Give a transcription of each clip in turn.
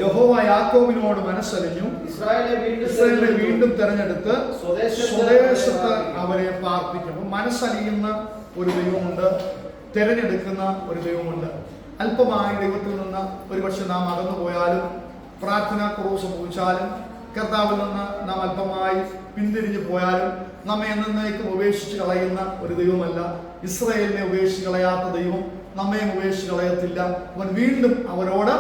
യഹോവ യാക്കോബിനോട് മനസ്സലിഞ്ഞു, ഇസ്രായേലിനെ വീണ്ടും തെരഞ്ഞെടുത്ത് സ്വദേശത്ത് അവരെ പാർപ്പിക്കും. മനസ്സലിയുന്ന ഒരു ദൈവമുണ്ട്, തിരഞ്ഞെടുക്കുന്ന ഒരു ദൈവമുണ്ട്. അല്പമായി ദൈവത്തിൽ നിന്ന് ഒരുപക്ഷെ നാം അകന്നു പോയാലും, പ്രാർത്ഥനാ കുറവ് സംഭവിച്ചാലും, കർത്താവിൽ നിന്ന് നാം അല്പമായി പിന്തിരിഞ്ഞു പോയാലും നമ്മെ എന്നേക്കും ഉപേക്ഷിച്ച് കളയുന്ന ഒരു ദൈവമല്ല. ഇസ്രായേലിനെ ഉപേക്ഷിച്ച് കളയാത്ത ദൈവം നമ്മയും ഉപേക്ഷിച്ച് കളയത്തില്ല. അവൻ വീണ്ടും അവരോട്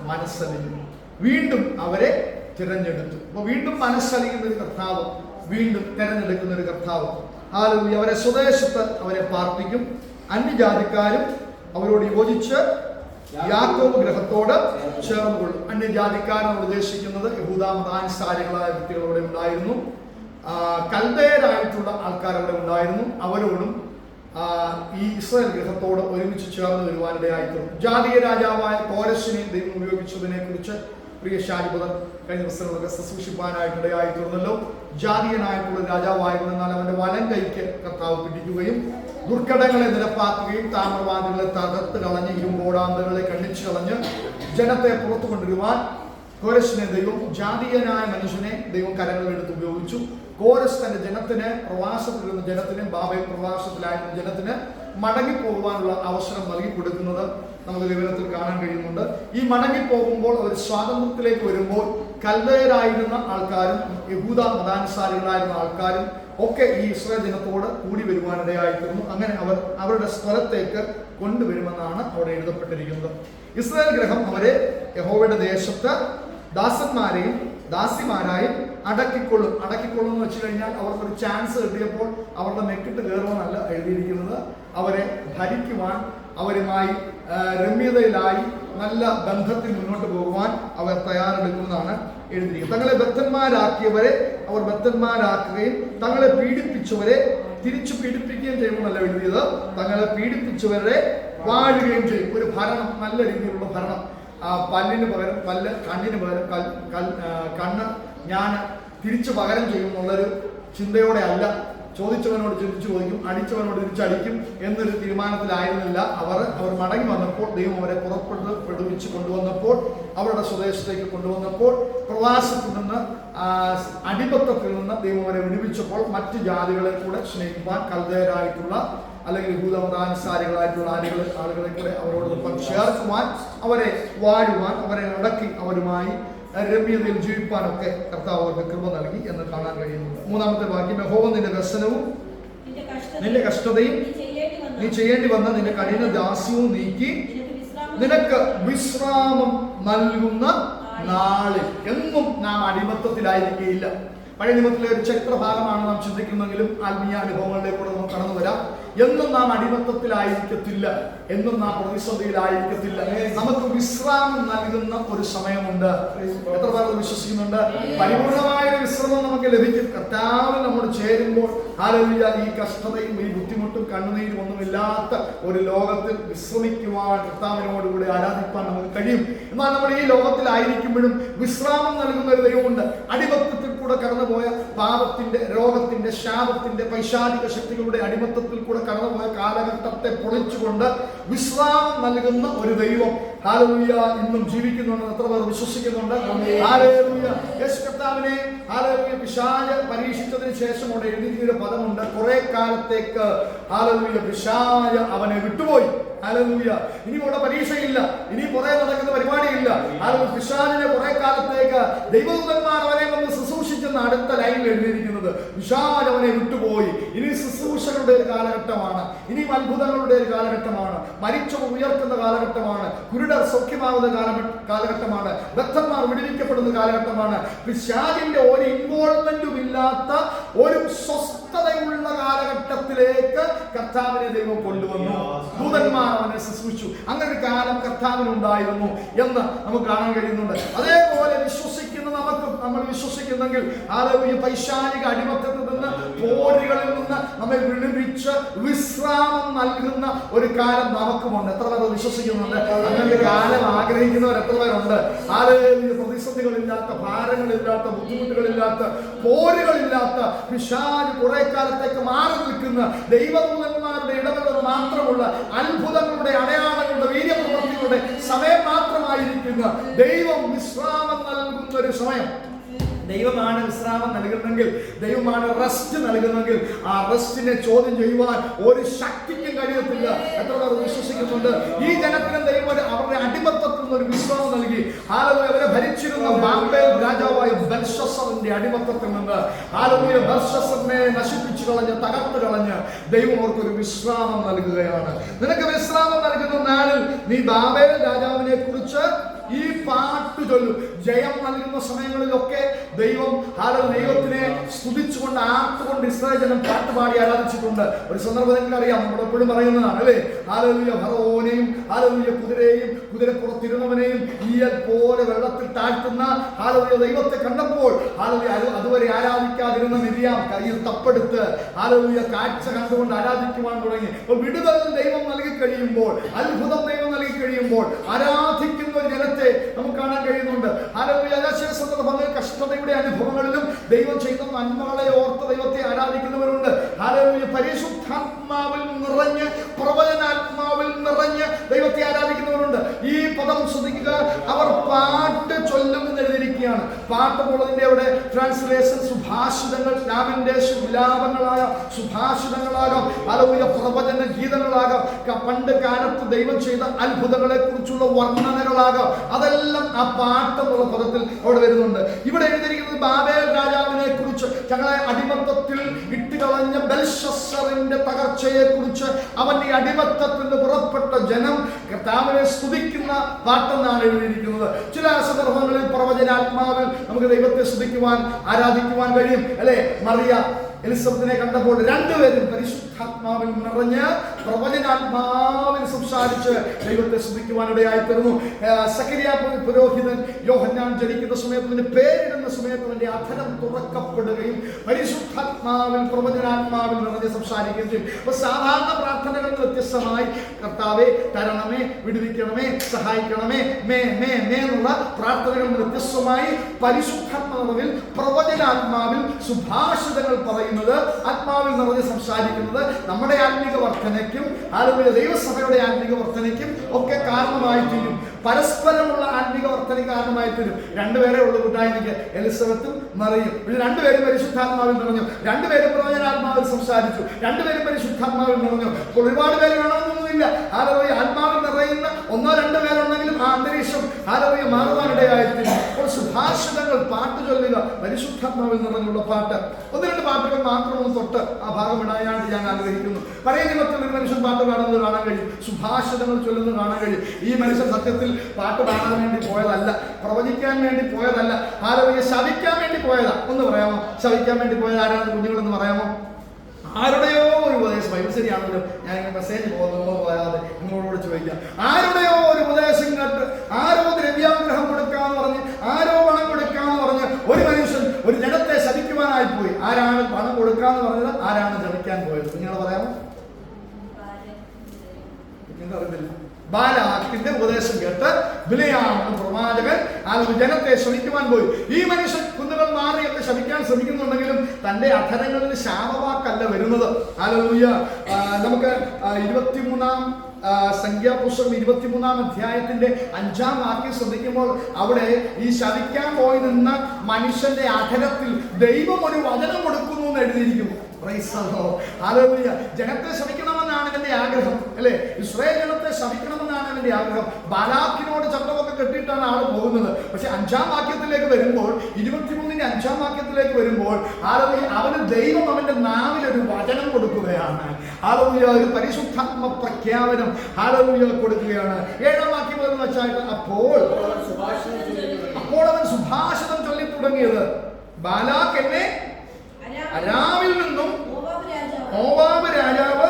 മനസ്സലിഞ്ഞു, വീണ്ടും അവരെ തിരഞ്ഞെടുത്തു. അപ്പൊ വീണ്ടും മനസ്സലിയുന്ന ഒരു കർത്താവ്, വീണ്ടും തിരഞ്ഞെടുക്കുന്ന ഒരു കർത്താവ്. ഹല്ലേലൂയ. അവരെ സ്വദേശത്ത് അവരെ പാർപ്പിക്കും. അന്യജാതിക്കാരും അവരോട് യോജിച്ച് യാക്കോബ് ഗ്രഹത്തോട് ചേർന്നുകൊള്ളും. അന്യജാതിക്കാരെന്ന് ഉദ്ദേശിക്കുന്നത് യഹൂദ മതാനുസാരികളായ വ്യക്തികളോടെ ഉണ്ടായിരുന്നു. കൽദയരായിട്ടുള്ള ആൾക്കാർ അവിടെ ഉണ്ടായിരുന്നു. അവരോടും ഈ ഇസ്രായേൽ ഗ്രഹത്തോട് ഒരുമിച്ച് ചേർന്ന് വരുവാനിടയായിത്തീർന്നു. ജാതീയ രാജാവായ കോരശിനെ ദൈവം ഉപയോഗിച്ചതിനെ കുറിച്ച് പ്രിയ ഷാജിബദർ കഴിഞ്ഞ ദിവസങ്ങളൊക്കെ ശുശ്രൂഷിപ്പാനായിട്ടിടയായി തീർന്നല്ലോ. ജാതീയനായിട്ടുള്ള രാജാവായിരുന്നു. എന്നാൽ അവന്റെ വലം കൈക്ക് കർത്താവ് പിടിക്കുകയും ദുർഘടങ്ങളെ നിരപ്പാക്കുകയും താമ്രവാദികളെ തകർത്ത് കളഞ്ഞ് ഇരുമ്പോടാന്തകളെ കണ്ണിച്ചു കളഞ്ഞ് ജനത്തെ പുറത്തു കൊണ്ടുവരുവാൻ കോരശിനെ ദൈവം, ജാതീയനായ മനുഷ്യനെ ദൈവം കരങ്ങളിലെടുത്ത് ഉപയോഗിച്ചു. കോരശ് തന്റെ ജനത്തിന്, പ്രവാസത്തിലിരുന്ന ജനത്തിന്, ബാബയിൽ പ്രവാസത്തിലായിരുന്ന ജനത്തിന് മടങ്ങിപ്പോകുവാനുള്ള അവസരം നൽകി കൊടുക്കുന്നത് നമുക്ക് വിവരത്തിൽ കാണാൻ കഴിയുന്നുണ്ട്. ഈ മടങ്ങിപ്പോകുമ്പോൾ അവർ സ്വാതന്ത്ര്യത്തിലേക്ക് വരുമ്പോൾ കൽദയരായിരുന്ന ആൾക്കാരും യഹൂദ മതാനുസാരികളായിരുന്ന ആൾക്കാരും ഒക്കെ ഈ ഇസ്രായേൽ ജനത്തോട് കൂടി വരുവാനിടയായിത്തീർന്നു. അങ്ങനെ അവർ അവരുടെ സ്ഥലത്തേക്ക് കൊണ്ടുവരുമെന്നാണ് അവിടെ എഴുതപ്പെട്ടിരിക്കുന്നത്. ഇസ്രായേൽ ഗ്രഹം അവരെ യഹോവയുടെ ദേശത്ത് ദാസന്മാരെയും ദാസിമാരായും അടക്കിക്കൊള്ളും. അടക്കിക്കൊള്ളും എന്ന് വെച്ച് കഴിഞ്ഞാൽ അവർക്കൊരു ചാൻസ് കിട്ടിയപ്പോൾ അവരുടെ നെക്കിട്ട് കയറുവാനല്ല എഴുതിയിരിക്കുന്നത്. അവരെ ഭരിക്കുവാൻ, അവരുമായി രമ്യതയിലായി നല്ല ബന്ധത്തിൽ മുന്നോട്ട് പോകുവാൻ അവർ തയ്യാറെടുക്കുന്നതാണ് എഴുതിയിരിക്കുന്നത്. തങ്ങളെ ബദ്ധന്മാരാക്കിയവരെ അവർ ബദ്ധന്മാരാക്കുകയും തങ്ങളെ പീഡിപ്പിച്ചവരെ തിരിച്ചു പീഡിപ്പിക്കുകയും ചെയ്യുമെന്നല്ല എഴുതിയത്. തങ്ങളെ പീഡിപ്പിച്ചവരെ വാഴുകയും ചെയ്യും. ഒരു ഭരണം, നല്ല രീതിയിലുള്ള ഭരണം. പല്ലിന് പകരം പല്ല്, കണ്ണിന് പകരം കണ്ണ് ഞാൻ തിരിച്ചു പകരം ചെയ്യുമെന്നുള്ളൊരു ചിന്തയോടെ അല്ല. ചോദിച്ചവനോട് തിരിച്ചു ചോദിക്കും, അടിച്ചവനോട് തിരിച്ചടിക്കും എന്നൊരു തീരുമാനത്തിലായിരുന്നില്ല അവർ. മടങ്ങി വന്നപ്പോൾ ദൈവം അവരെ പുറപ്പെടുവിച്ച് കൊണ്ടുവന്നപ്പോൾ, അവരുടെ സ്വദേശത്തേക്ക് കൊണ്ടുവന്നപ്പോൾ, പ്രവാസത്തിൽ നിന്ന്, അടിമത്തത്തിൽ നിന്ന് ദൈവം അവരെ വിടുവിച്ചപ്പോൾ മറ്റ് ജാതികളെ കൂടെ സ്നേഹിക്കുവാൻ, കൽദയരായിട്ടുള്ള അല്ലെങ്കിൽ ഭൂതമതാനുസാരികളായിട്ടുള്ള ആളുകളെ കൂടെ അവരോടൊപ്പം ചേർക്കുവാൻ, അവരെ വാഴുവാൻ, അവരെ അടക്കി അവരുമായി രമ്യതയിൽ ജീവിപ്പാനൊക്കെ കർത്താവ് അവർക്ക് കൃപ നൽകി എന്ന് കാണാൻ കഴിയുന്നുണ്ട്. മൂന്നാമത്തെ വാക്യം, യഹോവ നിന്റെ വ്യസനവും നിന്റെ കഷ്ടതയും നീ ചെയ്യേണ്ടി വന്ന നിന്റെ കഠിന ദാസ്യവും നീക്കി നിനക്ക് വിശ്രാമം നൽകുന്ന നാളിൽ. എന്നും നാം അടിമത്തത്തിലായിരിക്കുകയില്ല. പഴയ നിയമത്തിലെ ഒരു ചരിത്ര ഭാഗമാണ് നാം ചിന്തിക്കുന്നെങ്കിലും ആത്മീയ അനുഭവങ്ങളിലേക്കൂടെ നമുക്ക് കടന്നു വരാം. എന്നും നാം അടിമത്തത്തിലായിരിക്കത്തില്ല, എന്നും നാം പ്രതിസന്ധിയിലായിരിക്കത്തില്ല. നമുക്ക് വിശ്രാമം നൽകുന്ന ഒരു സമയമുണ്ട്. എത്ര പേർ വിശ്വസിക്കുന്നുണ്ട്? പരിപൂർണമായ ഒരു വിശ്രമം നമുക്ക് ലഭിക്കും കർത്താവിൽ നമ്മോട് ചേരുമ്പോൾ. ഹല്ലേലൂയ. ഈ കഷ്ടതയും ഈ ബുദ്ധിമുട്ടും കണ്ണുനീരും ഒന്നുമില്ലാത്ത ഒരു ലോകത്തിൽ വിശ്രമിക്കുവാൻ, കർത്താവിനോടുകൂടി ആരാധിപ്പാൻ നമുക്ക് കഴിയും. എന്നാൽ നമ്മൾ ഈ ലോകത്തിലായിരിക്കുമ്പോഴും വിശ്രാമം നൽകുന്ന ഒരു ദൈവമുണ്ട്. അടിമത്തത്തിൽ കൂടെ കടന്നുപോയ പാപത്തിന്റെ, രോഗത്തിന്റെ, ശാപത്തിന്റെ, പൈശാചിക ശക്തികളുടെ അടിമത്തത്തിൽ കൂടെ കടന്നുപോയ കാലഘട്ടത്തെ പൊളിച്ചുകൊണ്ട് വിശ്രാമം നൽകുന്ന ഒരു ദൈവം ഹല്ലേലൂയ ഇന്നും ജീവിക്കുന്നുണ്ടെന്ന് എത്ര പേർ വിശ്വസിക്കുന്നുണ്ട്? ഹല്ലേലൂയ. യേശു കർത്താവിനെ ഹല്ലേലൂയ പിശാച് പരീക്ഷിച്ചതിന് ശേഷം അവിടെ എഴുതിയ പദമുണ്ട്, കുറെ കാലത്തേക്ക് ഹല്ലേലൂയ പിശാച് അവനെ വിട്ടുപോയി. ഹല്ലേലൂയ. ഇനി ഇവിടെ പരീക്ഷയില്ല, ഇനി കുറെ നടക്കുന്ന പരിപാടിയില്ല. ഹല്ലേലൂയ. പിശാചിനെ കുറെ കാലത്തേക്ക് ദൈവദൂതന്മാർ അവനെ വന്ന് ശുശ്രൂഷിച്ചെന്ന് അടുത്ത ലൈനിൽ എഴുതിയിരിക്കുന്നത്. പിശാച് അവനെ വിട്ടുപോയി. ഇനി ശുശ്രൂഷകളുടെ ഒരു കാലഘട്ടമാണ്, ഇനി അത്ഭുതങ്ങളുടെ ഒരു കാലഘട്ടമാണ്, മരിച്ചവർ ഉയർത്തുന്ന കാലഘട്ടമാണ്, കുരുടർ സൗഖ്യമാകുന്ന കാലഘട്ടമാണ്, ബദ്ധന്മാർ വിടുവിക്കപ്പെടുന്ന കാലഘട്ടമാണ്. പിശാചിന്റെ ഒരു ഇൻവോൾവ്മെന്റും ഇല്ലാത്ത ഒരു സ്വസ്ഥതയുള്ള കാലഘട്ടത്തിലേക്ക് കർത്താവിനെ ദൈവം കൊണ്ടുവന്നു. ദൂതന്മാർ അവനെ ശുശ്രൂഷിച്ചു. അങ്ങനെ ഒരു കാലം കർത്താവിനുണ്ടായിരുന്നു എന്ന് നമുക്ക് കാണാൻ കഴിയുന്നുണ്ട്. അതേപോലെ വിശ്വസിക്കുന്ന നമുക്കും, നമ്മൾ വിശ്വസിക്കുന്നെങ്കിൽ ഹല്ലേലൂയ പൈശാചിക അടിമത്തത്തിൽ നിന്ന്, പോരുകളിൽ നിന്ന് നമ്മെ വിടുവിച്ച് വിശ്രാമം നൽകുന്ന ഒരു കാലം നമുക്കുമുണ്ട്. എത്ര പേർ വിശ്വസിക്കുന്നുണ്ട്? അങ്ങനെ കാലം ആഗ്രഹിക്കുന്നവർ എത്ര പേരുണ്ട്? ഹല്ലേലൂയ. പ്രതിസന്ധികളില്ലാത്ത, ഭാരങ്ങളില്ലാത്ത, ബുദ്ധിമുട്ടുകളില്ലാത്ത, പോരുകളില്ലാത്ത, പിശാച് കുറെ കാലത്തേക്ക് മാറി നിൽക്കുന്ന, ദൈവദൂതന്മാരുടെ ഇടപെടൽ മാത്രമുള്ള, അത്ഭുതങ്ങളുടെ, അടയാളങ്ങളുടെ, വീര്യപ്രവൃത്തികളുടെ വിശ്രമങ്ങളുടെ സമയം മാത്രമായിരിക്കുന്ന ദൈവം വിശ്രാമം നൽകുന്ന ഒരു സമയം. ദൈവമാണ് വിശ്രാമം നൽകുന്നെങ്കിൽ, ദൈവമാണ് റെസ്റ്റ് നൽകുന്നെങ്കിൽ, ആ റെസ്റ്റിനെ ചോദ്യം ചെയ്യുവാൻ ഒരു ശക്തിക്കും കഴിയത്തില്ല. എത്ര പേർ വിശ്വസിക്കുന്നുണ്ട്? ഈ ജനത്തിന് ദൈവം അവരുടെ അടിമത്തത്തിൽ നിന്ന് ഒരു വിശ്രാമം നൽകി. അവരെ ഭരിച്ചിരുന്ന ബാബേൽ രാജാവായ ബെൽഷസ്സറിന്റെ അടിമത്തത്തിൽ നിന്ന് ബെൽഷസ്സറിനെ നശിപ്പിച്ചു കളഞ്ഞ്, തകർത്ത് കളഞ്ഞ് ദൈവം അവർക്കൊരു വിശ്രാമം നൽകുകയാണ്. നിനക്ക് വിശ്രാമം നൽകുന്ന നാളിൽ നീ ബാബേൽ രാജാവിനെ കുറിച്ച് ഈ പാട്ട് ചൊല്ലും. ജയം നൽകുന്ന സമയങ്ങളിലൊക്കെ ദൈവത്തിനെ സ്തുതിച്ചുകൊണ്ട്, ആർത്തുകൊണ്ട് ഇസ്രായേൽ ജനം പാട്ടുപാടി ആരാധിച്ചിട്ടുണ്ട്. ഒരു സന്ദർഭം നിങ്ങൾക്ക് അറിയാം, നമ്മൾ എപ്പോഴും പറയുന്നതാണ് അല്ലേ? ഹല്ലേലൂയ ഫറവോനെയും ഹല്ലേലൂയ കുതിരയെയും കുതിരപ്പുറത്തിരുന്നവനെയും ഈയൽ പോലെ വെള്ളത്തിൽ താഴ്ത്തുന്ന ഹല്ലേലൂയ ദൈവത്തെ കണ്ടപ്പോൾ അതുവരെ ആരാധിക്കാതിരുന്ന മിര്യാം കയ്യിൽ തപ്പെടുത്ത് ഹല്ലേലൂയ കാഴ്ച കണ്ടുകൊണ്ട് ആരാധിക്കുവാൻ തുടങ്ങി. വിടുതൽ ദൈവം നൽകി കഴിയുമ്പോൾ, അത്ഭുതം ദൈവം നൽകി കഴിയുമ്പോൾ ആരാധിക്കുന്ന ഒരു ജനത്തെ നമുക്ക് കാണാൻ കഴിയുന്നുണ്ട്. ചില സന്ദർഭങ്ങളിൽ കഷ്ടതയുടെ അനുഭവങ്ങളിലും ദൈവം ചെയ്ത നന്മകളെ ഓർത്ത് ദൈവത്തെ ആരാധിക്കുന്നവരുണ്ട്. പരിശുദ്ധാത്മാവിൽ നിറഞ്ഞ്, പ്രവചനാത്മാവിൽ നിറഞ്ഞ് ദൈവത്തെ ആരാധിക്കുന്നവരുണ്ട്. ഈ പദം ശ്രദ്ധിക്കുക, അവർ പാട്ട് ചൊല്ലും എന്ന് എഴുതിയിരിക്കുകയാണ്. പാട്ട് എന്നുള്ളതിന്റെ അവിടെ ട്രാൻസ്ലേഷൻ സുഭാഷിതങ്ങൾ, ലാമന്റേഷൻ, വിലാപങ്ങളാകാം, സുഭാഷിതങ്ങളാകാം, പ്രവചന ഗീതങ്ങളാകാം, പണ്ട് കാലത്ത് ദൈവം ചെയ്ത അത്ഭുതങ്ങളെ കുറിച്ചുള്ള വർണ്ണനകളാകാം. അതെല്ലാം ആ പാട്ട് എന്നുള്ള പദത്തിൽ അവിടെ വരുന്നുണ്ട്. ഇവിടെ എഴുതിയിരിക്കുന്നത് ബാബേൽ രാജാവിനെ കുറിച്ച്, ഞങ്ങളെ അടിമത്തത്തിൽ ഇട്ടുകളഞ്ഞ ബെൽഷസ്സറിന്റെ തകർച്ചയെ കുറിച്ച്, അവന്റെ അടിമത്തത്തിൽ നിന്ന് പുറപ്പെട്ട ജനം കർത്താവിനെ സ്തുതിക്കുന്ന പാട്ടെന്നാണ് എഴുതിയിരിക്കുന്നത്. ചില സന്ദർഭങ്ങളിൽ പ്രവചനാത്മാവിൽ നമുക്ക് ദൈവത്തെ സ്തുതിക്കുവാൻ, ആരാധിക്കുവാൻ കഴിയും അല്ലെ? മറിയ എലിസബത്തിനെ കണ്ടപ്പോൾ രണ്ടുപേരും പരിശുദ്ധാത്മാവിൽ നിറഞ്ഞ് പ്രവചനാത്മാവിൽ സംസാരിച്ച് ദൈവത്തെ സ്തുതിക്കുവാനിടയായി തീർന്നു. സക്കറിയ പുരോഹിതൻ യോഹന്നാൻ ജനിക്കുന്ന സമയത്ത്, അവന്റെ പേരിടുന്ന സമയത്ത് അവന്റെ അധരം തുറക്കപ്പെടുകയും പരിശുദ്ധാത്മാവിൽ, പ്രവചനാത്മാവിൽ നിറഞ്ഞ് സംസാരിക്കുകയും ചെയ്യും. അപ്പൊ സാധാരണ പ്രാർത്ഥനകൾ വ്യത്യസ്തമായി കർത്താവെ തരണമേ, വിടുവിക്കണമേ, സഹായിക്കണമേ, മേ മേ മേ എന്നുള്ള പ്രാർത്ഥനകൾ വ്യത്യസ്തമായി പരിശുദ്ധാത്മാവിൽ, പ്രവചനാത്മാവിൽ സുഭാഷിതങ്ങൾ പറയുന്നത്, ആത്മാവിൽ നിറഞ്ഞ് സംസാരിക്കുന്നത് നമ്മുടെ ആത്മീക വർധനയ്ക്കും ദൈവസഭയുടെ ആത്മീക വർധനയ്ക്കും ഒക്കെ കാരണമായി തീരും. പരസ്പരമുള്ള ആത്മീക വർധനയ്ക്ക് കാരണമായി തീരും. രണ്ടുപേരെ ഉള്ളു കൂട്ടായ്മയ്ക്ക്, എലിസബത്തും മറിയും. രണ്ടുപേരും പരിശുദ്ധാത്മാവിൽ നിറഞ്ഞു, രണ്ടുപേരും പ്രവചനാത്മാവിൽ സംസാരിച്ചു, രണ്ടുപേരും പരിശുദ്ധാത്മാവിൽ നിറഞ്ഞു. അപ്പോൾ ഒരുപാട് പേര് വേണമെന്നൊന്നുമില്ല. ആത്മാവിൽ നിറയുന്ന ഒന്നോ രണ്ടോ പേരുണ്ടെങ്കിലും ആ അന്തരീക്ഷം മാറുവാനിടയായിത്തീരും. അപ്പോൾ സുഭാഷിതങ്ങൾ, പാട്ട് ചൊല്ലുക, പരിശുദ്ധാത്മാവിൽ നിറഞ്ഞുള്ള പാട്ട്. ഒന്ന് രണ്ട് പാട്ടുകൾ മാത്രം ഒന്ന് തൊട്ട് ആ ഭാഗം ഇടാനായിട്ട് ഞാൻ ആഗ്രഹിക്കുന്നു. പഴയ നിയമത്തിൽ ഒരു മനുഷ്യൻ പാട്ട് പാടുന്നത് കാണാൻ കഴിയും, സുഭാഷിതങ്ങൾ ചൊല്ലുന്നത് കാണാൻ കഴിയും. ഈ മനുഷ്യൻ സത്യത്തിൽ പാട്ട് പാടാൻ വേണ്ടി പോയതല്ല, പ്രവചിക്കാൻ വേണ്ടി പോയതല്ല, ശവിക്കാൻ വേണ്ടി പോയതാ. ഒന്ന് പറയാമോ? ശവിക്കാൻ വേണ്ടി പോയത് ആരാണ്? കുഞ്ഞുങ്ങളെന്ന് പറയാമോ? ആരുടെയോ ഒരു ഉപദേശം, ബൈബിൾ ശരിയാണല്ലോ, ഞാൻ ഇങ്ങനെ മെസ്സേജ് പോകാതെ നിങ്ങളോട് ചോദിക്കാം. ആരുടെയോ ഒരു ഉപദേശം കേട്ട്, ആരോ ദ്രവ്യാഗ്രഹം കൊടുക്കാന്ന് പറഞ്ഞ്, ആരോ പണം കൊടുക്കാന്ന് പറഞ്ഞ് ഒരു മനുഷ്യൻ ഒരു ജനത്തെ ശപിക്കുവാനായി പോയി. ആരാണ് പണം കൊടുക്കാന്ന് പറഞ്ഞത്? ആരാണ് ജപിക്കാൻ പോയത്? നിങ്ങൾ പറയാമോ? നിങ്ങൾ അറിയില്ല. ബാലാക്കിന്റെ ഉപദേശം കേട്ട് ബിലെയാം പ്രവാചകൻ ആ ജനത്തെ ശപിക്കുവാൻ പോയി. ഈ മനുഷ്യൻ കുന്നുകൾ മാറിയൊക്കെ ശപിക്കാൻ ശ്രമിക്കുന്നുണ്ടെങ്കിലും തന്റെ അധരങ്ങളിൽ ശാപവാക്കല്ല വരുന്നത്. ഹല്ലേലൂയ. നമുക്ക് 23-ാം സംഖ്യാപുസ്തകം 23-ാം അധ്യായത്തിന്റെ 5-ാം വാക്യം ശ്രദ്ധിക്കുമ്പോൾ അവിടെ ഈ ശപിക്കാൻ പോയി നിന്ന മനുഷ്യന്റെ അധരത്തിൽ ദൈവം ഒരു വചനം കൊടുക്കുന്നു എന്ന് എഴുതിയിരിക്കുന്നു. ഹല്ലേലൂയ. ജനത്തെ ശപിക്കണമെന്നാണ് എന്റെ ആഗ്രഹം അല്ലെ? ഇസ്രായേൽ ജനത്തെ ശപിക്കണമെന്നാണ് എന്റെ ആഗ്രഹം. ബാലാക്കിനോട് ചട്ടമൊക്കെ കെട്ടിയിട്ടാണ് ആൾ പോകുന്നത്. പക്ഷെ 5-ാം വാക്യത്തിലേക്ക് വരുമ്പോൾ, 23-ന്റെ 5-ാം വാക്യത്തിലേക്ക് വരുമ്പോൾ അവന് ദൈവം അവന്റെ നാവിൽ ഒരു വചനം കൊടുക്കുകയാണ്. ഹല്ലേലൂയ. ഒരു പരിശുദ്ധാത്മ പ്രഖ്യാപനം ഹല്ലേലൂയ കൊടുക്കുകയാണ്. 7-ാം വാക്യം എന്ന് വെച്ചാൽ അപ്പോൾ അവൻ സുഭാഷിതം ചൊല്ലി തുടങ്ങിയത്, ബാലാക്ക് എന്നെ അരാമിൽ നിന്നും മോവാബ് രാജാവ്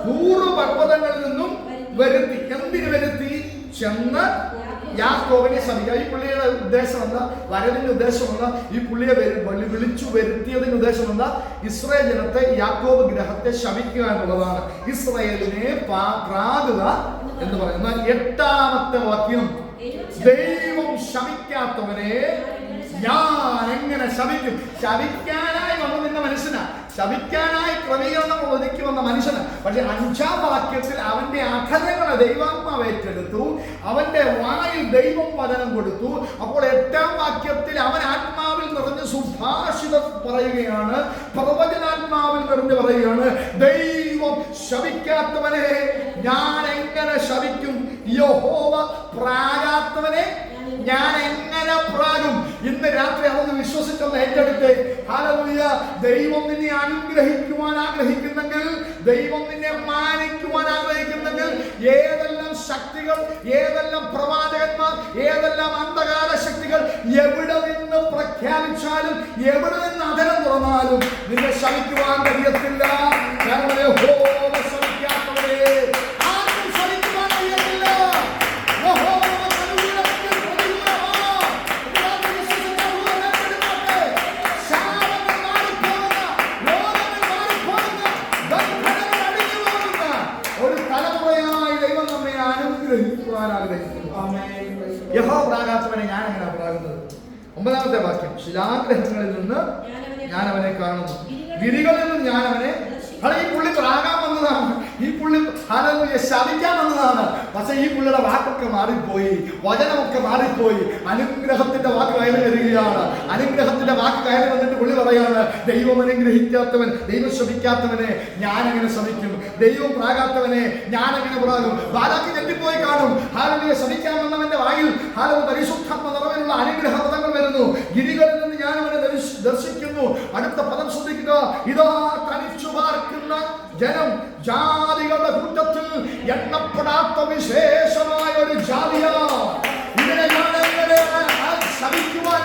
ഹൂർ പർവ്വതങ്ങളിൽ നിന്നും വരുത്തി. എന്തിനു വരുത്തി? ചെന്ന് യാക്കോബിനെ ശപിക്കുക. ഈ പുള്ളിയുടെ ഉദ്ദേശം എന്താ? വരവിന്റെ ഉദ്ദേശം എന്താ? ഈ പുള്ളിയെ വിളിച്ചു വരുത്തിയതിന്റെ ഉദ്ദേശം എന്താ? ഇസ്രായേൽ ജനത്തെ, യാക്കോബ് ഗ്രഹത്തെ ശപിക്കുക എന്നുള്ളതാണ്. ഇസ്രായേലിനെ പ്രാകുക എന്ന് പറയുന്നത്. 8-ാമത്തെ വാക്യം, ദൈവം ശപിക്കാത്തവനെ ഞാൻ എങ്ങനെ ശപിക്കും? ശപിക്കാനായി വന്നു നിന്ന മനുഷ്യനാ, ശപിക്കാനായി ക്രമീകരണം ഒതുക്കി വന്ന മനുഷ്യന്. പക്ഷെ 5-ാം വാക്യത്തിൽ അവന്റെ അധരങ്ങളെ ദൈവാത്മാവ് ഏറ്റെടുത്തു, അവന്റെ വായിൽ ദൈവം വചനം കൊടുത്തു. അപ്പോൾ 8-ാം വാക്യത്തിൽ അവൻ ആത്മാവിൽ നിറഞ്ഞ് സുഭാഷിതം പറയുകയാണ്, പ്രവചനാത്മാവിൽ നിറഞ്ഞ് പറയുകയാണ്, ദൈവം ശപിക്കാത്തവനെ ഞാൻ എങ്ങനെ ശപിക്കും? യഹോവ പ്രാകാത്തവനെ ഞാൻ എങ്ങനെ പ്രാകും? ഇന്ന് രാത്രി അതൊന്ന് വിശ്വസിച്ചൊന്ന് ഏറ്റെടുത്ത്. ഹല്ലേലൂയ. ദൈവം നിന്നെ അനുഗ്രഹിക്കുവാൻ ആഗ്രഹിക്കുന്നെങ്കിൽ, ദൈവം നിന്നെ മാനിക്കുവാൻ ആഗ്രഹിക്കുന്നെങ്കിൽ, ഏതെല്ലാം ശക്തികൾ, ഏതെല്ലാം പ്രവാചകന്മാർ, ഏതെല്ലാം അന്ധകാര ശക്തികൾ എവിടെ നിന്ന് പ്രഖ്യാപിച്ചാലും, എവിടെ നിന്ന് അധരം തുറന്നാലും നിന്നെ ശമിക്കുവാൻ കഴിയത്തില്ല. കാരണം യഹോവ ശമിക്കാത്തവരെ ആർക്കും ശമിക്കുവാൻ കഴിയത്തില്ല. യഹോവ യഹോവ ഞാൻ എങ്ങനെ പ്രാകുന്നത്? 9-ാമത്തെ വാക്യം, ശിലാഗ്രഹങ്ങളിൽ നിന്ന് ഞാൻ അവനെ കാണുന്നു, ഗിരികളിൽ നിന്ന് ഞാൻ അവനെ. ഈ പുള്ളി പ്രാകാൻ വന്നതാണ്, ഈ പുള്ളി ശപിക്കാൻ വന്നതാണ്. പക്ഷെ ഈ പുള്ളിയുടെ വാക്കൊക്കെ മാറിപ്പോയി, വചനമൊക്കെ മാറിപ്പോയി. അനുഗ്രഹത്തിന്റെ വാക്ക് കയറി വരികയാണ്. അനുഗ്രഹത്തിന്റെ വാക്ക് കയറി വന്നിട്ട് പുള്ളി പറയാണ്, ദൈവം അനുഗ്രഹിക്കാത്തവൻ, ദൈവം ശപിക്കാത്തവനെ ഞാൻ എങ്ങനെ ശപിക്കും? ദൈവം പ്രാകാത്തവനെ ഞാൻ എങ്ങനെ പ്രാകും? ബാലാക്ക് ഞെട്ടിപ്പോയി കാണും. ഹാലലുയ. ശപിക്കാൻ വന്നവന്റെ വായിൽ പരിശുദ്ധാത്മ നിറവിലുള്ള അനുഗ്രഹ പദങ്ങൾ വരുന്നു. ഗിരികളിൽ നിന്ന് ഞാൻ അവനെ ദർശിക്കുന്നു. അടുത്ത പദം ശ്രദ്ധിക്കുക, ഇതാ തനിച്ചു പാർക്കുന്ന ജനം, ജാതികളുടെ കൂട്ടത്തിൽ എണ്ണപ്പെടാത്ത വിശേഷമായ ഒരു ജാതിയാ. ഇതിനെ ഞാൻ എങ്ങനെ ശപിക്കുവാൻ?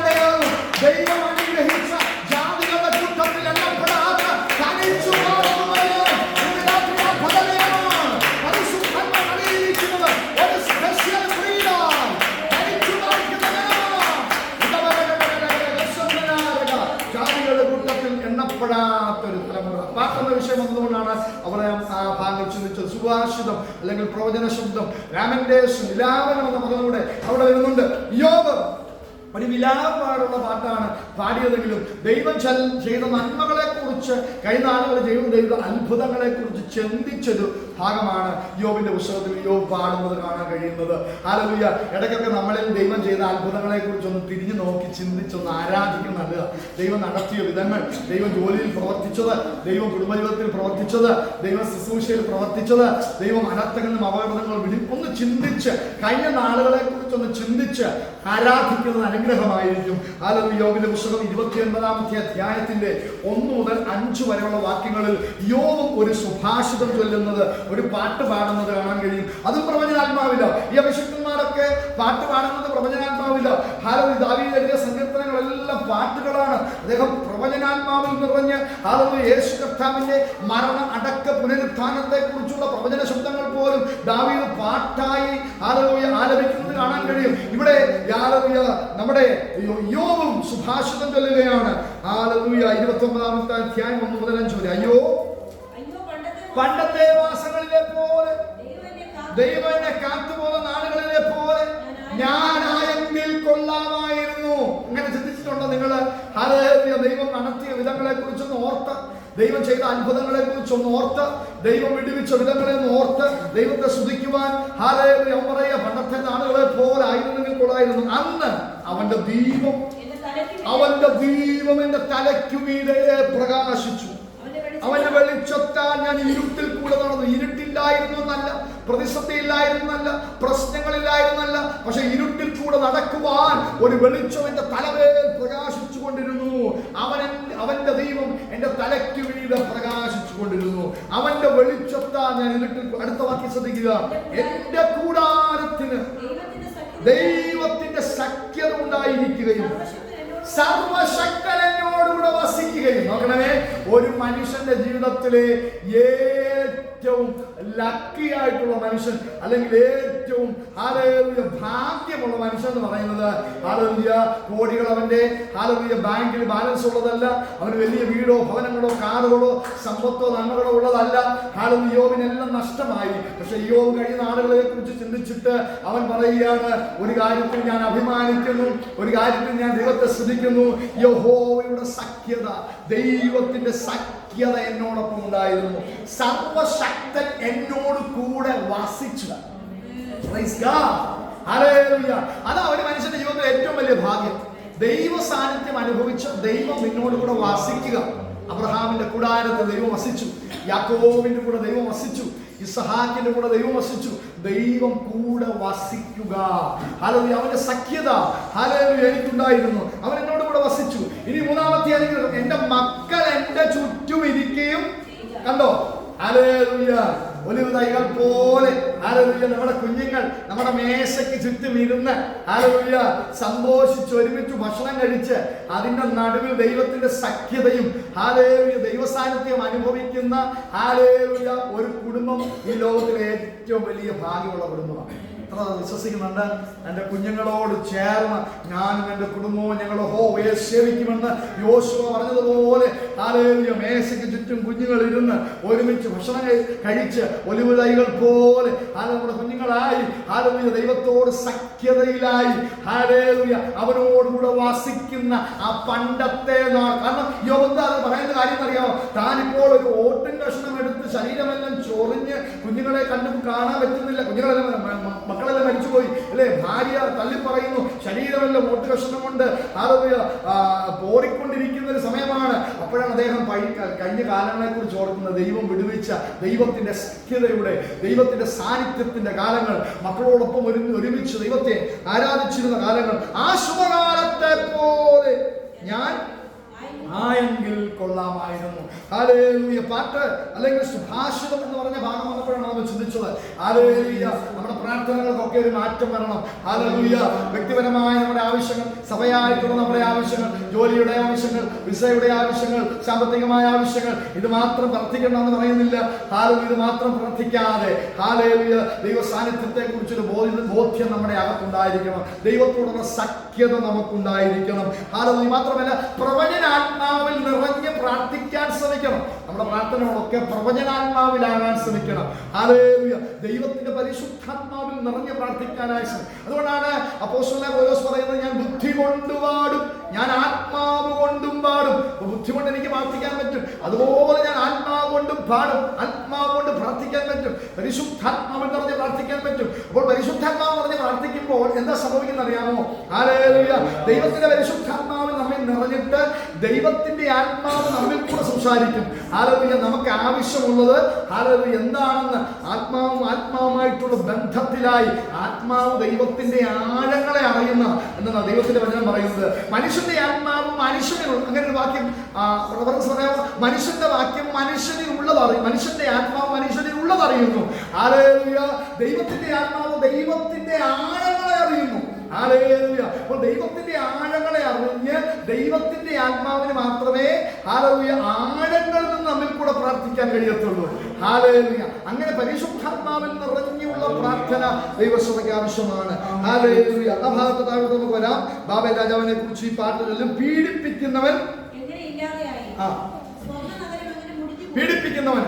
ദൈവം അനുഗ്രഹിച്ച ജാതികളുടെ കൂട്ടത്തിൽ എണ്ണപ്പെടാത്ത തനിച്ചു എണ്ണപ്പെടാത്തൊരു തലമുറ. പാക്കുന്ന വിഷയം വന്നതുകൊണ്ടാണ് അവർ ആ ഭാഗങ്ങൾ ചിന്തിച്ചത്. സുഭാഷിതം അല്ലെങ്കിൽ പ്രവചന ശബ്ദം, ലാമെന്റേഷൻ, വിലാപനം എന്ന പദങ്ങളുടെ അവിടെ വരുന്നുണ്ട്. യോബ് ഒരു വിലാപമായുള്ള പാട്ടാണ് പാടിയതെങ്കിലും ദൈവം ചെയ്ത നന്മകളെ കുറിച്ച്, കഴിഞ്ഞ നാളുകളിൽ ദൈവം ചെയ്ത അത്ഭുതങ്ങളെ കുറിച്ച് ചിന്തിച്ചൊരു ഭാഗമാണ് യോബിന്റെ പുസ്തകത്തിൽ യോബ് പാടുന്നത് കാണാൻ കഴിയുന്നത്. ഹല്ലേലൂയ. ഇടയ്ക്കൊക്കെ നമ്മളിൽ ദൈവം ചെയ്ത അത്ഭുതങ്ങളെ കുറിച്ചൊന്ന് തിരിഞ്ഞു നോക്കി ചിന്തിച്ചൊന്ന് ആരാധിക്കുന്ന നല്ലത്. ദൈവം നടത്തിയ വിധങ്ങൾ, ദൈവം ജോലിയിൽ പ്രവർത്തിച്ചത്, ദൈവം കുടുംബജീവിതത്തിൽ പ്രവർത്തിച്ചത്, ദൈവം ശുശ്രൂഷയിൽ പ്രവർത്തിച്ചത്, ദൈവം അനർത്ഥങ്ങളും അപകടങ്ങളും ഒന്ന് ചിന്തിച്ച്, കഴിഞ്ഞ നാളുകളെ കുറിച്ചൊന്ന് ചിന്തിച്ച് ആരാധിക്കുന്നത് അനുഗ്രഹമായിരിക്കും. ഹല്ലേലൂയ. യോബിന്റെ പുസ്തകം 29-ാമത്തെ അധ്യായത്തിന്റെ 1 മുതൽ 5 വരെയുള്ള വാക്യങ്ങളിൽ യോബ് ഒരു സുഭാഷിതം ചൊല്ലുന്നത്, ഒരു പാട്ട് പാടുന്നത് കാണാൻ കഴിയും. അതും പ്രവചനാത്മാവില്ല. ഈ അഭിഷിക്തന്മാരൊക്കെ പാട്ട് പാടുന്നത് പ്രവചനാത്മാവില്ല. ഹല്ലേലൂയ. ദാവീദ് എഴുതിയ സങ്കീർത്തനങ്ങളെല്ലാം പാട്ടുകളാണ്. അദ്ദേഹം പ്രവചനാത്മാവിൽ നിറഞ്ഞ് ഹല്ലേലൂയ യേശു കർത്താവിന്റെ മരണ, അടക്ക, പുനരുത്ഥാനത്തെ കുറിച്ചുള്ള പ്രവചന ശബ്ദങ്ങൾ പോലും ദാവീദ് പാട്ടായി ഹല്ലേലൂയ ആലപിക്കുന്നത് കാണാൻ കഴിയും. ഇവിടെ ഹല്ലേലൂയ നമ്മുടെ യോബും സുഭാഷിതം ചൊല്ലുകയാണ്. ഹല്ലേലൂയ. 29-ാമത്തെ അധ്യായം 1 മുതൽ 5 വരെ. അയ്യോ പണ്ടത്തെ വാസങ്ങളിലെ പോലെ, ദൈവം എന്നെ കാത്തുപോകുന്ന നാടുകളിലെ പോലെ ഞാനായെങ്കിൽ കൊള്ളാമായിരുന്നു. ഇങ്ങനെ ചിന്തിച്ചിട്ടുണ്ടോ നിങ്ങൾ? ഹല്ലേലൂയ. ദൈവം നടത്തിയ വിധങ്ങളെ കുറിച്ചൊന്ന് ഓർത്ത്, ദൈവം ചെയ്ത അത്ഭുതങ്ങളെ കുറിച്ചൊന്ന് ഓർത്ത്, ദൈവം വിടുവിച്ച വിധങ്ങളെ ഒന്ന് ഓർത്ത് ദൈവത്തെ സ്തുതിക്കുവാൻ. ഹല്ലേലൂയ. അവൻ പറയുക, പണ്ടത്തെ നാളുകളെ പോലെ ആയിരുന്നെങ്കിൽ കൊള്ളായിരുന്നു. അന്ന് അവന്റെ ദീപം എന്റെ തലയ്ക്കു മീതെ പ്രകാശിച്ചു. അവന്റെ വെളിച്ചത്താൽ ഞാൻ ഇരുട്ടിൽ കൂടെ നടന്നു. ഇരുട്ടില്ലായിരുന്നു എന്നല്ല, പ്രതിസന്ധി ഇല്ലായിരുന്നല്ല, പ്രശ്നങ്ങളില്ലായിരുന്നല്ല, പക്ഷെ ഇരുട്ടിൽ കൂടെ നടക്കുവാൻ ഒരു വെളിച്ചം എന്റെ തലവേൽ പ്രകാശിച്ചു കൊണ്ടിരുന്നു. അവന്റെ ദൈവം എന്റെ തലയ്ക്ക് മീതെ പ്രകാശിച്ചു കൊണ്ടിരുന്നു. അവന്റെ വെളിച്ചത്താൽ ഞാൻ ഇരുട്ടിൽ. അടുത്ത വാക്യം ശ്രദ്ധിക്കുക, എന്റെ കൂടാരത്തിന് ദൈവത്തിന്റെ സഖ്യത ഉണ്ടായിരിക്കുകയും സർവശക്തൻ എന്നോടുകൂടെ വസിക്കുകയും. നോക്കണമേ, ഒരു മനുഷ്യന്റെ ജീവിതത്തിലെ ഏറ്റവും ലക്കി ആയിട്ടുള്ള മനുഷ്യൻ, അല്ലെങ്കിൽ ഏറ്റവും ഹല്ലേലൂയ ഭാഗ്യമുള്ള മനുഷ്യൻ എന്ന് പറയുന്നത് ഹല്ലേലൂയ കോടികൾ അവന്റെ ഹല്ലേലൂയ ബാങ്കിൽ ബാലൻസ് ഉള്ളതല്ല, അവന് വലിയ വീടോ ഭവനങ്ങളോ കാറുകളോ സമ്പത്തോ നന്മകളോ ഉള്ളതല്ല. ഹല്ലേലൂയ യോബിനെല്ലാം നഷ്ടമായി. പക്ഷെ യോബ് കഴിഞ്ഞ നാളുകളെ കുറിച്ച് ചിന്തിച്ചിട്ട് അവൻ പറയുകയാണ്, ഒരു കാര്യത്തിൽ ഞാൻ അഭിമാനിക്കുന്നു, ഒരു കാര്യത്തിൽ ഞാൻ ദൈവത്തെ സ്തുതിക്കുന്നു. യഹോവയുടെ സഖ്യത, ദൈവത്തിന്റെ സഖ്യത എന്നോടൊപ്പം ഉണ്ടായിരുന്നു. സർവശക്തൻ എന്നോട് കൂടെ വസിച്ചു. അതാ ഒരു മനുഷ്യന്റെ ജീവിതത്തിലെ ഏറ്റവും വലിയ ഭാഗ്യം. ദൈവ സാന്നിധ്യം അനുഭവിച്ച ദൈവം നിന്നോട് കൂടെ വസിക്കുക. അബ്രഹാമിന്റെ കൂടാരത്തിൽ ദൈവം വസിച്ചു, യാക്കോബിന്റെ കൂടെ ദൈവം വസിച്ചു, ഇസ്ഹാക്കിന്റെ കൂടെ ദൈവം വസിച്ചു. ദൈവം കൂടെ വസിക്കുക. ഹല്ലേലൂയ. അവന്റെ സഖ്യത ഹല്ലേലൂയ എനിക്കുണ്ടായിരുന്നു. അവൻ എന്നോട് കൂടെ വസിച്ചു. ഇനി മൂന്നാമത്തെ അനുഗ്രഹം, എന്റെ മക്കൾ എന്റെ ചുറ്റും ഇരിക്കുകയും കണ്ടോ. ഹല്ലേലൂയ. ഒലിവ് തൈകൾ പോലെ ഹല്ലേലൂയ നമ്മുടെ കുഞ്ഞുങ്ങൾ നമ്മുടെ മേശയ്ക്ക് ചുറ്റും ഇരുന്ന് ഹല്ലേലൂയ സന്തോഷിച്ച് ഒരുമിച്ച് ഭക്ഷണം കഴിച്ച് അതിന്റെ നടുവിൽ ദൈവത്തിന്റെ സഖ്യതയും ഹല്ലേലൂയ ദൈവ സാന്നിധ്യം അനുഭവിക്കുന്ന ഹല്ലേലൂയ ഒരു കുടുംബം ഈ ലോകത്തിലെ ഏറ്റവും വലിയ ഭാഗ്യമുള്ള കുടുംബമാണ്. എത്ര വിശ്വസിക്കുന്നുണ്ട്? എൻ്റെ കുഞ്ഞുങ്ങളോട് ചേർന്ന് ഞാനും എൻ്റെ കുടുംബവും ഞങ്ങൾ യഹോവയെ സേവിക്കുമെന്ന് യോശുവ പറഞ്ഞതുപോലെ ഹല്ലേലൂയ മേശയ്ക്ക് ചുറ്റും കുഞ്ഞുങ്ങൾ ഇരുന്ന് ഒരുമിച്ച് ഭക്ഷണം കഴിച്ച് ഒലിവ് തൈകൾ പോലെ നമ്മുടെ കുഞ്ഞുങ്ങളായി ഹല്ലേലൂയ ദൈവത്തോട് സഖ്യതയിലായി ഹല്ലേലൂയ അവനോടുകൂടെ വസിക്കുന്ന ആ പണ്ടത്തെ നാൾ. കാരണം യോബ് അത് പറയുന്ന കാര്യം അറിയാമോ? താനിപ്പോൾ ഒരു ഓട്ടിൻ കഷ്ണം എടുത്ത് ശരീരമെല്ലാം ചൊറിഞ്ഞ് കുഞ്ഞുങ്ങളെ കണ്ടും കാണാൻ പറ്റുന്നില്ല, കുഞ്ഞുങ്ങളെല്ലാം മക്കളെല്ലാം മരിച്ചുപോയി അല്ലേ, ഭാര്യ തള്ളി പറയുന്നു, ശരീരമെല്ലാം ഓട്ട് കഷ്ണം കൊണ്ട് ഹല്ലേലൂയ പോറിക്കൊണ്ടിരിക്കുന്ന ഒരു സമയമാണ്. അപ്പോഴാണ് അദ്ദേഹം കഴിഞ്ഞ കാലങ്ങളെ കുറിച്ച് ഓർക്കുന്നത്. ദൈവം വിടുവിച്ച ദൈവത്തിന്റെ സഖ്യതയുടെ ദൈവത്തിന്റെ സാന്നിധ്യത്തിന്റെ കാലങ്ങൾ, മക്കളോടൊപ്പം ഒരുമിച്ച് ദൈവത്തെ ആരാധിച്ചിരുന്ന കാലങ്ങൾ. ആ ശുഭകാലത്തെ പോലെ ഞാൻ ആയെങ്കിൽ കൊള്ളാമായിരുന്നു. ഹല്ലേലൂയ. പാട്ട് അല്ലെങ്കിൽ സുഭാഷിതം എന്ന് പറഞ്ഞ ഭാഗം വന്നപ്പോഴാണ് നമ്മൾ ചിന്തിച്ചത്. ഹല്ലേലൂയ. നമ്മുടെ പ്രാർത്ഥനകൾക്കൊക്കെ ഒരു മാറ്റം വരണം. ഹല്ലേലൂയ. വ്യക്തിപരമായ നമ്മുടെ ആവശ്യങ്ങൾ, സഭയായിട്ടുള്ള നമ്മുടെ ആവശ്യങ്ങൾ, ജോലിയുടെ ആവശ്യങ്ങൾ, വിസയുടെ ആവശ്യങ്ങൾ, സാമ്പത്തികമായ ആവശ്യങ്ങൾ, ഇത് മാത്രം പ്രാർത്ഥിക്കണമെന്ന് പറയുന്നില്ല. ഹല്ലേലൂയ. ഇത് മാത്രം പ്രാർത്ഥിക്കാതെ ഹല്ലേലൂയ ദൈവ സാന്നിധ്യത്തെ കുറിച്ചൊരു ബോധ്യം നമ്മുടെ അകത്തുണ്ടായിരിക്കണം. ദൈവത്തോടുള്ള സഖ്യത നമുക്കുണ്ടായിരിക്കണം. ഹല്ലേലൂയ. മാത്രമല്ല പ്രവചനാത്മാവിൽ നിറഞ്ഞ് പ്രാർത്ഥിക്കാൻ ശ്രമിക്കണം. നമ്മുടെ പ്രാർത്ഥനകളൊക്കെ പ്രവചനാത്മാവിലാകാൻ ശ്രമിക്കണം. ഹല്ലേലൂയ. ദൈവത്തിന്റെ പരിശുദ്ധാത്മാവിൽ നിറഞ്ഞ് പ്രാർത്ഥിക്കാനായി ശ്രമിക്കണം. അതുകൊണ്ടാണ് അപ്പോസ്തലനായ പൗലോസ് പറയുന്നത്, ഞാൻ ബുദ്ധി കൊണ്ട് പാടും, ഞാൻ ആത്മാവ് കൊണ്ടും പാടും. ബുദ്ധി കൊണ്ട് എനിക്ക് പ്രാർത്ഥിക്കാൻ പറ്റും, അതുപോലെ ഞാൻ ആത്മാവ് കൊണ്ടും പാടും, ആത്മാവ് കൊണ്ട് പ്രാർത്ഥിക്കാൻ പറ്റും, പരിശുദ്ധാത്മാവിൽ നിറഞ്ഞ് പ്രാർത്ഥിക്കാൻ പറ്റും. അപ്പോൾ പരിശുദ്ധാത്മാവ് നിറഞ്ഞ് പ്രാർത്ഥിക്കുമ്പോൾ എന്താ സംഭവിക്കുന്നത് അറിയാമോ? ഹല്ലേലൂയ. ദൈവത്തിന്റെ പരിശുദ്ധാത്മാവിൽ നമ്മിൽ നിറഞ്ഞിട്ട് ദൈവത്തിന്റെ ആത്മാവ് നമ്മിൽ കൂടെ സംസാരിക്കും. ഹല്ലേലൂയ. നമുക്ക് ആവശ്യമുള്ളത് ഹല്ലേലൂയ എന്താണെന്ന് ആത്മാവുമായിട്ടുള്ള ബന്ധത്തിലായി ആത്മാവ് ദൈവത്തിന്റെ ആഴങ്ങളെ അറിയുന്ന എന്നാണ് ദൈവത്തിന്റെ വചനം പറയുന്നത്. മനുഷ്യന്റെ ആത്മാവ് മനുഷ്യനിൽ, അങ്ങനെ ഒരു വാക്യം മനുഷ്യന്റെ വാക്യം മനുഷ്യനിൽ ഉള്ളതറിയും, മനുഷ്യന്റെ ആത്മാവ് മനുഷ്യനിൽ ഉള്ളതറിയുന്നു. ഹല്ലേലൂയ. ദൈവത്തിന്റെ ആത്മാവ് ദൈവത്തിന്റെ ആഴങ്ങളെ അറിയുന്നു. ഹല്ലേലൂയ. അപ്പോൾ ദൈവത്തിന്റെ ആഴങ്ങളെ അറിഞ്ഞ് ദൈവത്തിന്റെ ആത്മാവിന് മാത്രമേ ഹല്ലേലൂയ ആഴങ്ങളിൽ നിന്ന് നമ്മിൽ കൂടെ പ്രാർത്ഥിക്കാൻ കഴിയത്തുള്ളൂ. ഹല്ലേലൂയ. അങ്ങനെ പരിശുദ്ധാത്മാവിൽ നിറഞ്ഞുള്ള പ്രാർത്ഥന ദൈവസഭയ്ക്ക് ആവശ്യമാണ്. ഹല്ലേലൂയ. ആ ഭാഗത്ത് താഴോട്ട് നമുക്ക് വരാം. ബാബേൽ രാജാവിനെ കുറിച്ച് ഈ പാട്ടിലെല്ലാം പീഡിപ്പിക്കുന്നവൻ പീഡിപ്പിക്കുന്നവൻ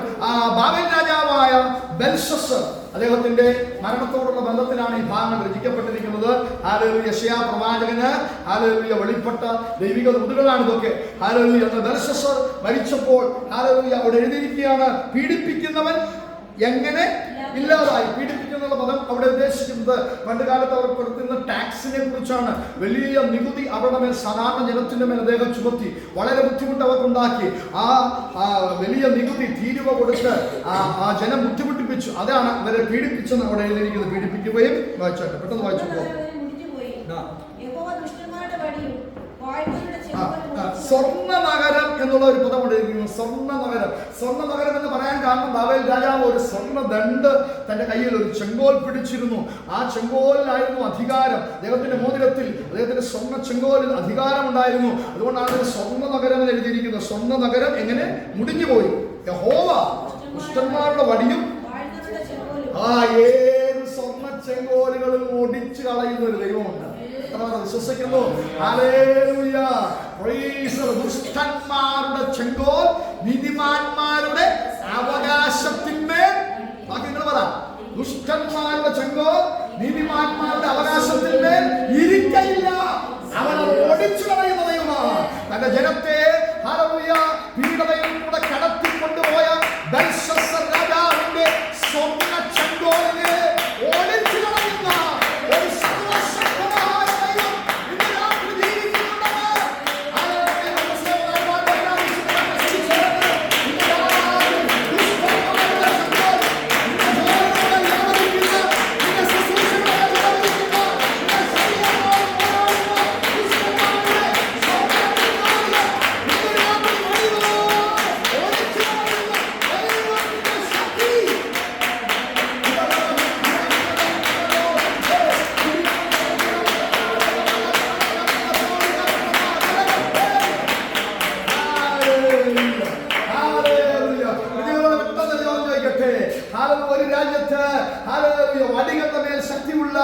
ബാബേൽ രാജാവായ ബെൽഷസ്സർ, അദ്ദേഹത്തിന്റെ മരണത്തോടുള്ള ബന്ധത്തിലാണ് ഈ ഭാഗങ്ങൾ രചിക്കപ്പെട്ടിരിക്കുന്നത്. ഹല്ലേലൂയ. യെശയ്യാ പ്രവാചകന് ഹല്ലേലൂയ വെളിപ്പെട്ട ദൈവിക ദൂതുകളാണ് ഇതൊക്കെ. ഹല്ലേലൂയ. ബെൽഷസ്സർ മരിച്ചപ്പോൾ ഹല്ലേലൂയ അവിടെ എഴുതിയിരിക്കുകയാണ്, പീഡിപ്പിക്കുന്നവൻ എങ്ങനെ ഇല്ലാതായി. പീഡിപ്പിക്കുന്നുള്ള പദം അവിടെ ഉദ്ദേശിക്കുന്നത് പണ്ട് കാലത്ത് അവർ കൊടുത്തിരുന്ന ടാക്സിനെ കുറിച്ചാണ്. വലിയ നികുതി അവരുടെ മേൽ, സാധാരണ ജനത്തിന്റെ മേൽ അദ്ദേഹം ചുമത്തി വളരെ ബുദ്ധിമുട്ട് അവർക്കുണ്ടാക്കി. ആ വലിയ നികുതി തീരുവ കൊടുത്ത് ആ ജനം ബുദ്ധിമുട്ടിപ്പിച്ചു. അതാണ് അവരെ പീഡിപ്പിച്ചെന്ന് അവിടെ എഴുതിയിരിക്കുന്നത്. പീഡിപ്പിക്കുകയും വായിച്ചോട്ടെ, പെട്ടെന്ന് വായിച്ചോളൂ. സ്വർണ്ണ നഗരം എന്നുള്ള ഒരു പദം കൊണ്ടിരിക്കുന്നു. സ്വർണ്ണ നഗരം. സ്വർണ്ണ നഗരം എന്ന് പറയാൻ കാരണം ബാബേൽ രാജാവ് ഒരു സ്വർണ്ണ ദണ്ഡ് തന്റെ കയ്യിൽ ഒരു ചെങ്കോൽ പിടിച്ചിരുന്നു. ആ ചെങ്കോലിലായിരുന്നു അധികാരം. അദ്ദേഹത്തിന്റെ മോതിരത്തിൽ അദ്ദേഹത്തിന്റെ സ്വർണ്ണ ചെങ്കോലിൽ അധികാരം ഉണ്ടായിരുന്നു. അതുകൊണ്ടാണ് സ്വർണ്ണ നഗരം എന്ന് എഴുതിയിരിക്കുന്നത്. സ്വർണ്ണ നഗരം എങ്ങനെ മുടിഞ്ഞുപോയി. യഹോവ ദുഷ്ടന്മാരുടെ വടിയും ഏത് സ്വർണ്ണ ചെങ്കോലുകളും ഒടിച്ചു കളയുന്ന ഒരു ദൈവമുണ്ട്. വിശ്വസിക്കുന്നു? ഹല്ലേലൂയ. ദുഷ്ടന്മാരുടെ ചെങ്കോൽ നീതിമാന്മാരുടെ അവകാശത്തിന്മേൽ, ബാക്കി നിങ്ങൾ പറ, ദുഷ്ടന്മാരുടെ ചെങ്കോൽ നീതിമാന്മാരുടെ അവകാശത്തിന്മേൽ ഇരിക്കയില്ല. അവൻ ഒടിച്ചു കളയുന്ന ദൈവമാണ്. തന്റെ ജനത്തെ ഹല്ലേലൂയ പീഡനയിൽ കൂടെ കടത്തിക്കൊണ്ടുപോയ ബെൽശസ്സർ രാജാവിന്റെ സ്വർണ്ണ ചെങ്കോലിനെ ഒടിച്ചു കളയുന്ന ഒരു സർവശക്തനായ ദൈവം ഇന്ന് രാത്രി ജീവിക്കുന്നുണ്ട്. ഒരു രാജ്യത്ത് വടികളുടെ മേൽ ശക്തിയുള്ള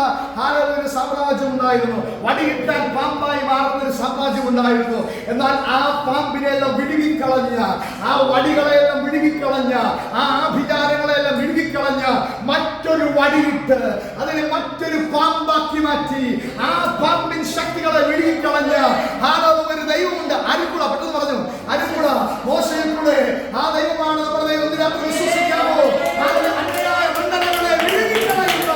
ഒരു സാമ്രാജ്യം ഉണ്ടായിരുന്നു. വടിയിട്ടാൽ പാമ്പായി മാറുന്ന ഒരു സാമ്രാജ്യം ഉണ്ടായിരുന്നു. എന്നാൽ ആ പാമ്പിനെല്ലാം വിഴുകിക്കളഞ്ഞ, ആ വടികളെല്ലാം വിഴുകിക്കളഞ്ഞ, ആ ആഭിചാരങ്ങളെല്ലാം വിഴുകിക്കളഞ്ഞ മറ്റൊരു വടിയിട്ട് അതിനെ മറ്റൊരു പാമ്പാക്കി മാറ്റി ആ പാമ്പിൻ ശക്തികളെ വിഴുകിക്കളഞ്ഞ ഒരു ദൈവമുണ്ട്. അരുക്കുള, പെട്ടെന്ന് പറഞ്ഞു, അരുക്കുള മോശയിൽ കൂടെ ആ ദൈവമാണ് നമ്മുടെ ദൈവം. വിശ്വസിക്കാമോ? അന്യായ ബന്ധനങ്ങളെ വിഴുകിക്കളയുന്ന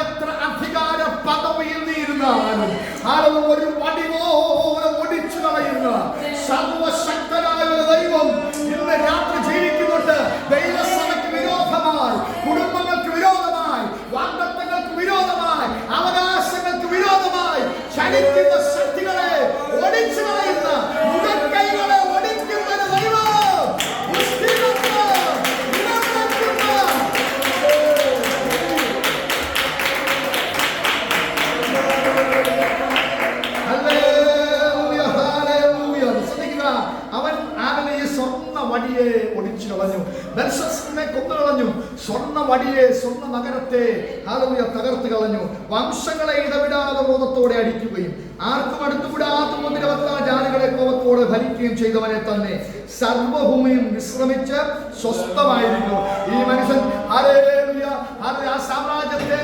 എത്ര അധികാര പദവിയിൽ നീരുന്നാലും ഒരു വടി പോലെ ഒടിച്ചു കളയുന്ന സർവശക്തനായ ഒരു ദൈവം ഇന്ന് രാത്രി ജീവിക്കുന്നുണ്ട്. ദൈവസഭയ്ക്ക് വിരോധമായി, കുടുംബങ്ങൾക്ക് വിരോധമായി, വാഗ്ദത്തങ്ങൾക്ക് വിരോധമായി, അവകാശങ്ങൾക്ക് വിരോധമായി ചലിക്കുന്ന ശക്തികളെ ഒടിച്ചു കളയുന്ന, മുഖക്കൈകളെ ഒടിക്കുന്ന ഒരു ദൈവം. അവൻ ആരുടെ ഈ സ്വർണ്ണ വടിയെ ഒടിച്ചു കളഞ്ഞു, ബെൽശസ്സറിനെ കൊന്നുകളഞ്ഞു, സ്വർണ്ണ വടിയെ, സ്വർണ്ണ നഗരത്തെ ഹല്ലേലൂയ തകർത്ത് കളഞ്ഞു. വംശങ്ങളെ ഇടവിടാതെ ക്രോധത്തോടെ അടിക്കുകയും ആർക്കും അടുത്തുകൂടാത്ത മുതിരവത്താ ജാതികളെ കോപത്തോടെ ഭരിക്കുകയും ചെയ്തവനെ തന്നെ സർവഭൂമിയും വിശ്രമിച്ച് സ്വസ്ഥമായിരിക്കുന്നു. ഈ മനുഷ്യൻ ഹല്ലേലൂയ ആ സാമ്രാജ്യത്തെ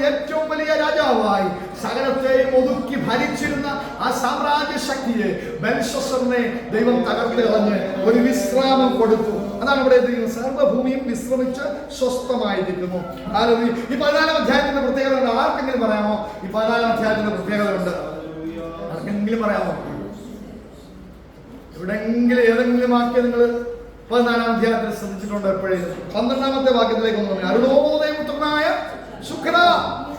ഏറ്റവും വലിയ രാജാവായി സകലത്തെയും ഒതുക്കി ഭരിച്ചിരുന്ന ആ സാമ്രാജ്യ ശക്തിയെ ബെൽശസ്സറിനെ ദൈവം തകർത്ത് കളഞ്ഞ് ഒരു വിശ്രാമം കൊടുത്തു. അതാണ് ഇവിടെ ദൈവം സർവഭൂമിയും വിശ്രമിച്ച് സ്വസ്ഥമായിരിക്കുന്നു. ഈ 14-ാം അധ്യായത്തിന്റെ പ്രത്യേകത ഉണ്ട്. ആർക്കെങ്കിലും പറയാമോ? ഈ 14-ാം അധ്യായത്തിന്റെ പ്രത്യേകത ഉണ്ട്, ആർക്കെങ്കിലും പറയാമോ? എവിടെങ്കിലും ഏതെങ്കിലും വാക്യം നിങ്ങൾ 14-ാം അധ്യായത്തിൽ ശ്രദ്ധിച്ചിട്ടുണ്ടോ? എപ്പോഴേലും 12-ാമത്തെ വാക്യത്തിലേക്ക് ഒന്ന്, അരുണോദയപുത്രനായ ശുക്ര,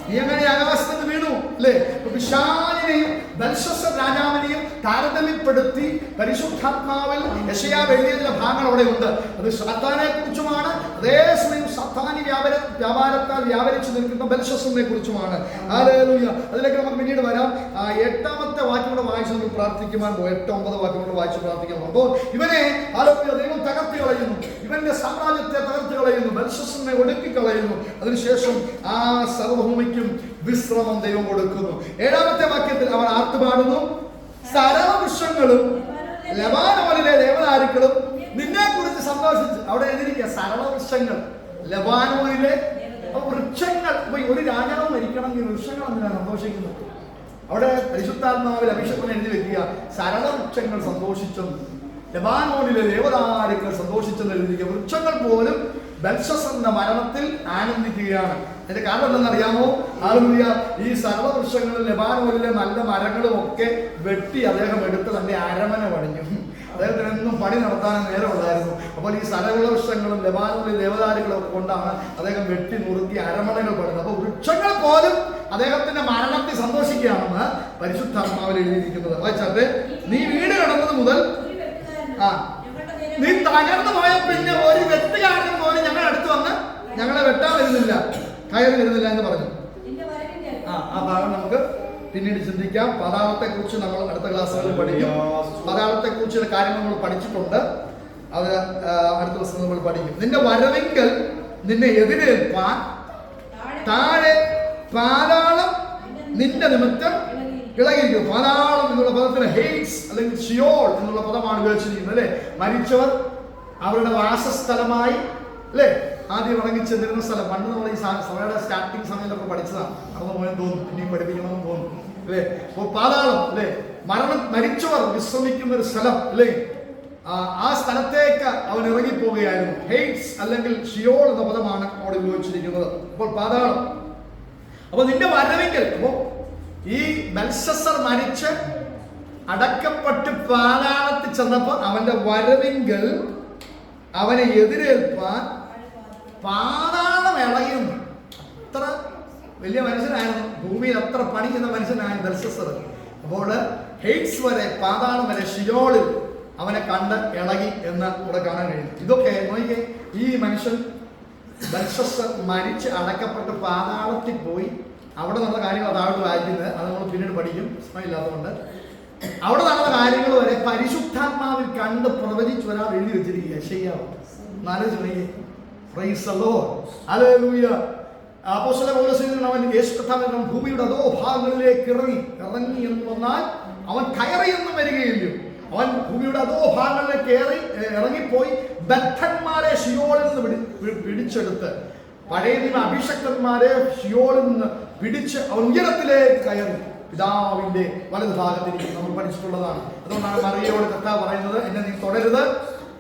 നീ അങ്ങനെ ആകാശത്ത് നിന്ന് വീണു അല്ലേ? പിശാചിനെയും ബെൽശസ്സർ രാജാവിനെയും താരതമ്യപ്പെടുത്തി പരിശുദ്ധാത്മാവിൽ യെശയ്യാവ് എഴുതിയ ചില ഭാഗങ്ങൾ അവിടെ ഉണ്ട്. അത് സാത്താനെ കുറിച്ചുമാണ്. അതേസമയം സാത്താനി വ്യാപാരത്താൽ വ്യാപരിച്ചു നിൽക്കുന്ന ബെൽശസ്സറിനെ കുറിച്ചുമാണ്. ഹല്ലേലൂയ. അതിലേക്ക് നമുക്ക് പിന്നീട് വരാം. 8-ാമത്തെ വാക്യം കൂടെ വായിച്ച് നമുക്ക് പ്രാർത്ഥിക്കുവാൻ പോകും. 8-9 വാക്യം കൂടെ വായിച്ച് പ്രാർത്ഥിക്കണം. അപ്പോൾ ഇവനെ ദൈവം തകർത്തി കളയുന്നു, ഇവന്റെ സാമ്രാജ്യത്തെ തകർത്തി കളയുന്നു, ബെൽശസ്സറിനെ ഒടുക്കി കളയുന്നു. അതിനുശേഷം ആ സർവഭൂമിക്കും വിശ്രമം ദൈവം കൊടുക്കുന്നു. 7-ാമത്തെ വാക്യത്തിൽ അവൻ ആർത്തുപാടുന്നു, സരളവൃക്ഷങ്ങളും ലബാനോനിലെ ദേവദാരുക്കളും നിന്നെ കുറിച്ച് സന്തോഷിച്ചു. അവിടെ എഴുതിയിരിക്കുക സരളവൃക്ഷങ്ങൾ, ലബാനോനിലെ വൃക്ഷങ്ങൾ. ഒരു രാജാവ് മരിക്കണമെങ്കിൽ വൃക്ഷങ്ങൾ എന്തിനാണ് സന്തോഷിക്കുന്നത്? അവിടെ പരിശുദ്ധാത്മാവിൽ അഭിഷേകം എഴുതി വെക്കുക, സരളവൃക്ഷങ്ങൾ സന്തോഷിച്ചെന്ന്, ലെബാനോനിലെ ദേവദാരുക്കൾ സന്തോഷിച്ചെന്ന് എഴുതിയിരിക്കുക. വൃക്ഷങ്ങൾ പോലും ബെൽഷസ്സറിന്റെ മരണത്തിൽ ആനന്ദിക്കുകയാണ്. അതിന്റെ കാരണം എന്താണെന്നറിയാമോ? ഹല്ലേലൂയ. ഈ സരളവൃക്ഷങ്ങളും ലെബാനോനിലെ നല്ല മരങ്ങളും ഒക്കെ വെട്ടി അദ്ദേഹം എടുത്ത് തന്റെ അരമന പണിഞ്ഞു. അദ്ദേഹത്തിന് എന്നും പണി നടത്താൻ നേരമുണ്ടായിരുന്നു. അപ്പോൾ ഈ സരളവൃക്ഷങ്ങളും ലെബാനോനിലെ ദേവദാരുക്കളും ഒക്കെ കൊണ്ടാണ് അദ്ദേഹം വെട്ടി നുറുക്കി അരമനകൾ പണിത്. അപ്പോൾ വൃക്ഷങ്ങൾ പോലും അദ്ദേഹത്തിന്റെ മരണത്തിൽ സന്തോഷിക്കുകയാണെന്ന് പരിശുദ്ധാത്മാവിൽ എഴുതിയിരിക്കുന്നത്. വായിച്ചാട്ടെ, നീ വീട് കിടന്നത് മുതൽ നീ തകർന്നു പോയ പിന്നെ ഒരു വെട്ടുകാരനും പോലും ഞങ്ങളുടെ അടുത്ത് വന്ന് ഞങ്ങളെ വെട്ടാൻ വരുന്നില്ല, കയറി വരുന്നില്ല എന്ന് പറഞ്ഞു. ആ ഭാഗം നമുക്ക് പിന്നീട് ചിന്തിക്കാം. പാതാളത്തെ കുറിച്ച് നമ്മൾ അടുത്ത ക്ലാസ്സുകളിൽ പഠിക്കും. പാതാളത്തെ കുറിച്ചുള്ള കാര്യങ്ങൾ നമ്മൾ പഠിച്ചിട്ടുണ്ട്, അത് അടുത്ത ദിവസം നമ്മൾ പഠിക്കും. നിന്റെ വരവെങ്കിൽ നിന്നെ എതിരേൽപ്പാൻ താഴെ പാതാളം നിന്റെ നിമിത്തം ഇളകിയിരിക്കും. പാതാളം എന്നുള്ള പദത്തിന് ഹെയ്റ്റ്സ് അല്ലെങ്കിൽ ഷിയോൾ എന്നുള്ള പദമാണ് ഉപയോഗിച്ചിരിക്കുന്നത്, അല്ലെ? മരിച്ചവർ അവരുടെ വാസസ്ഥലമായി, അല്ലെ, ആദ്യം ഇറങ്ങിച്ചെന്നിരുന്ന സ്ഥലം. പണ്ട് നമ്മൾ ഈ സഭയുടെ സ്റ്റാർട്ടിങ് സമയത്തൊക്കെ പഠിച്ചതാണ്, മറന്നു പോയെന്ന് തോന്നുന്നു, ഇനിയും പഠിപ്പിക്കണമെന്ന് തോന്നുന്നു, അല്ലെ? അപ്പോൾ പാതാളം, അല്ലെ, മരിച്ചവർ വിശ്രമിക്കുന്ന ഒരു സ്ഥലം, അല്ലെ? ആ സ്ഥലത്തേക്ക് അവൻ ഇറങ്ങിപ്പോവുകയായിരുന്നു. ഹെയ്റ്റ്സ് അല്ലെങ്കിൽ ഷിയോൾ എന്ന പദമാണ് അവിടെ ഉപയോഗിച്ചിരിക്കുന്നത്. അപ്പോൾ പാതാളം. അപ്പൊ നിന്റെ വരവെങ്കിൽ, അപ്പോ ഈ ബെൽഷസ്സർ മരിച്ച് അടക്കപ്പെട്ട് പാതാളത്തിൽ ചെന്നപ്പോൾ അവന്റെ വരവെങ്കിൽ അവനെ എതിരേൽപ്പാൻ പാതാളം ഇളയുന്നു. അത്ര വലിയ മനുഷ്യനായിരുന്നു, ഭൂമിയിൽ അത്ര പണി ചെയ്യുന്ന മനുഷ്യനായിരുന്നു ബെൽഷസ്സർ. അപ്പോൾ ഹെയ്റ്റ്സ് വരെ, പാതാളം വരെ, ഷിയോളിൽ അവനെ കണ്ട് ഇളകി എന്ന് ഇവിടെ കാണാൻ കഴിയും. ഇതൊക്കെ നോക്കിക്കേ, ഈ മനുഷ്യൻ ബെൽഷസ്സർ മരിച്ച് അടക്കപ്പെട്ട് പാതാളത്തിൽ പോയി അവിടെ നടന്ന കാര്യങ്ങൾ അതാണ് വായിക്കുന്നത്, അത് നമ്മൾ പിന്നീട് പഠിക്കും, സമയമില്ലാത്തതുകൊണ്ട്. അവിടെ നടന്ന കാര്യങ്ങൾ വരെ പരിശുദ്ധാത്മാവിൽ കണ്ട് പ്രവചിച്ച് ഒരാൾ എഴുതി വെച്ചിരിക്കുക. ശരിയാവും. അപ്പോസ്തലൻ പൗലോസ് അവൻ യേശു കർത്താവിന്റെ ഭൂമിയുടെ അതോ ഭാഗങ്ങളിലേക്ക് ഇറങ്ങി എന്ന് വന്നാൽ അവൻ കയറി എന്നും വരികയില്ല. അവൻ ഭൂമിയുടെ അതോ ഭാഗങ്ങളിലേക്ക് ഇറങ്ങിപ്പോയി ബദ്ധന്മാരെ ഷിയോളിൽ നിന്ന് പിടിച്ചെടുത്ത്, പഴയ നിയമ അഭിഷക്തന്മാരെ ഷിയോളിൽ നിന്ന് പിടിച്ച് അവൻ ഉയരത്തിലേക്ക് കയറി പിതാവിന്റെ വലതു ഭാഗത്തിരിക്കും. നമ്മൾ പഠിച്ചിട്ടുള്ളതാണ്. അതുകൊണ്ടാണ് മറിയയോട് കർത്താവ് പറയുന്നത്, എന്നെ നീ തുടരുത്,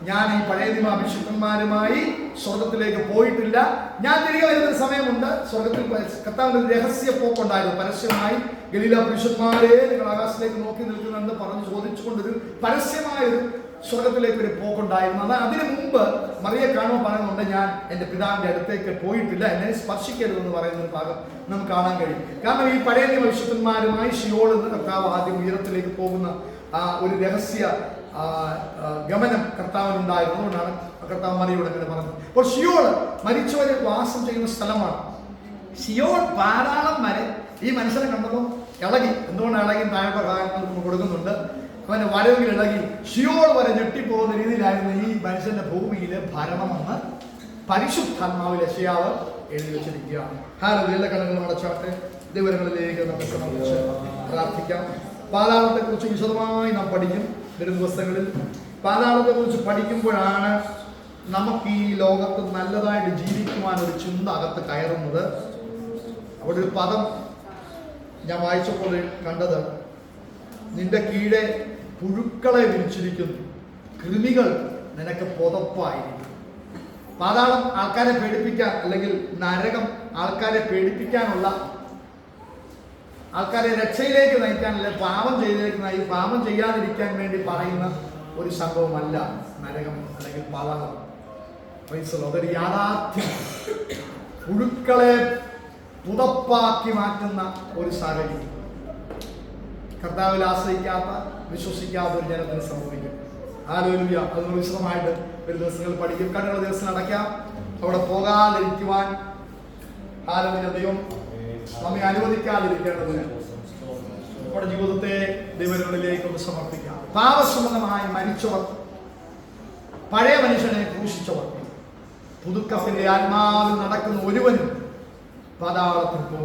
ഞാൻ ഈ പഴയ നിയമ അഭിഷക്തന്മാരുമായി സ്വർഗത്തിലേക്ക് പോയിട്ടില്ല, ഞാൻ തിരികെ വരുന്ന സമയമുണ്ട്. സ്വർഗത്തിൽ കർത്താവിന്റെ ഒരു രഹസ്യ പോക്കുണ്ടായിരുന്നു, പരസ്യമായി ഗലീല പുരുഷന്മാരെ നിങ്ങൾ ആകാശത്തിലേക്ക് നോക്കി നിൽക്കുന്നെന്ന് പറഞ്ഞ് ചോദിച്ചുകൊണ്ടൊരു പരസ്യമായൊരു സ്വർഗത്തിലേക്ക് ഒരു പോക്കുണ്ടായിരുന്നു. അതിനു മുമ്പ് മറിയെ കാണുമ്പോൾ പറയുന്നുണ്ട്, ഞാൻ എൻ്റെ പിതാവിന്റെ അടുത്തേക്ക് പോയിട്ടില്ല, എന്നെ സ്പർശിക്കരുതെന്ന് പറയുന്ന ഒരു ഭാഗം നമുക്ക് കാണാൻ കഴിയും. കാരണം ഈ പഴയ നിയമ വിശുദ്ധന്മാരുമായി ഷിയോളിൽ നിന്ന് കർത്താവ് ആദ്യം ഉയരത്തിലേക്ക് പോകുന്ന ഒരു രഹസ്യ ഗമനം കർത്താവിനുണ്ടായിരുന്നു. അതുകൊണ്ടാണ് കർത്താവ് മറിയോട് അങ്ങനെ പറഞ്ഞത്. അപ്പോൾ ഷിയോൾ മരിച്ചവരെ വാസം ചെയ്യുന്ന സ്ഥലമാണ്. ഷിയോൾ പാതാളം വരെ ഈ മനുഷ്യനെ കണ്ടപ്പോൾ ഇളകി. എന്തുകൊണ്ട് ഇളകി? താഴെ ഭാഗങ്ങൾ കൊടുക്കുന്നുണ്ട്. അവന്റെ വരവിൽ ഇളകി ഷിയോൾ വരെ ഞെട്ടിപ്പോകുന്ന രീതിയിലായിരുന്നു ഈ മനുഷ്യന്റെ ഭൂമിയിലെ ഭരണമെന്ന് പരിശുദ്ധാത്മാവിൽ യെശയ്യാവ് എഴുതി വെച്ചിരിക്കുകയാണ്. ഹാലലൂയ. കണ്ണുകൾ അടച്ചാട്ടെ, ദൈവങ്ങളിലേക്ക് നമുക്ക് സമർപ്പിച്ച് പ്രാർത്ഥിക്കാം. പാതാളത്തെ കുറിച്ച് വിശദമായി നാം പഠിക്കും വരും ദിവസങ്ങളിൽ. പാതാളത്തെ കുറിച്ച് പഠിക്കുമ്പോഴാണ് നമുക്ക് ഈ ലോകത്ത് നല്ലതായിട്ട് ജീവിക്കുവാൻ ഒരു ചിന്ത അകത്ത് കയറുന്നത്. അവിടെ ഒരു പദം ഞാൻ വായിച്ചപ്പോൾ കണ്ടത്, നിന്റെ കീഴെ പുഴുക്കളെ വിരിച്ചിരിക്കുന്നു, കൃമികൾ നിനക്ക് പുതപ്പായിരിക്കും. പാതാളം ആൾക്കാരെ പേടിപ്പിക്കാൻ, അല്ലെങ്കിൽ നരകം ആൾക്കാരെ പേടിപ്പിക്കാനുള്ള, ആൾക്കാരെ രക്ഷയിലേക്ക് നയിക്കാൻ, അല്ലെങ്കിൽ പാപം ചെയ്യാതിരിക്കാൻ വേണ്ടി പറയുന്ന ഒരു സംഭവമല്ല നരകം അല്ലെങ്കിൽ പാതാളം. അതൊരു യാഥാർത്ഥ്യം, പുഴുക്കളെ പുതപ്പാക്കി മാറ്റുന്ന ഒരു സാഹചര്യം. കർത്താവിൽ ആശ്രയിക്കാത്ത, വിശ്വസിക്കാത്ത ഒരു ജനത്തിന് സംഭവിക്കും. ഹല്ലേലൂയ. അതിന് വിശദമായിട്ട് ഒരു ദിവസങ്ങൾ പഠിക്കും. കണ്ണുള്ള ദിവസം അടയ്ക്കാം. അവിടെ പോകാതിരിക്കുവാൻ ഹല്ലേലൂയ ദൈവം നമ്മെ അനുവദിക്കാതിരിക്കേണ്ടതിന് നമ്മുടെ ജീവിതത്തെ ദൈവങ്ങളിലേക്ക് ഒന്ന് സമർപ്പിക്കാം. പാപസംബന്ധമായി മരിച്ചവർ, പഴയ മനുഷ്യനെ ക്രൂശിച്ചവർ, പുതുക്കത്തിന്റെ ആത്മാവിൽ നടക്കുന്ന ഒരുവനും പാതാളത്തിൽ പോകും.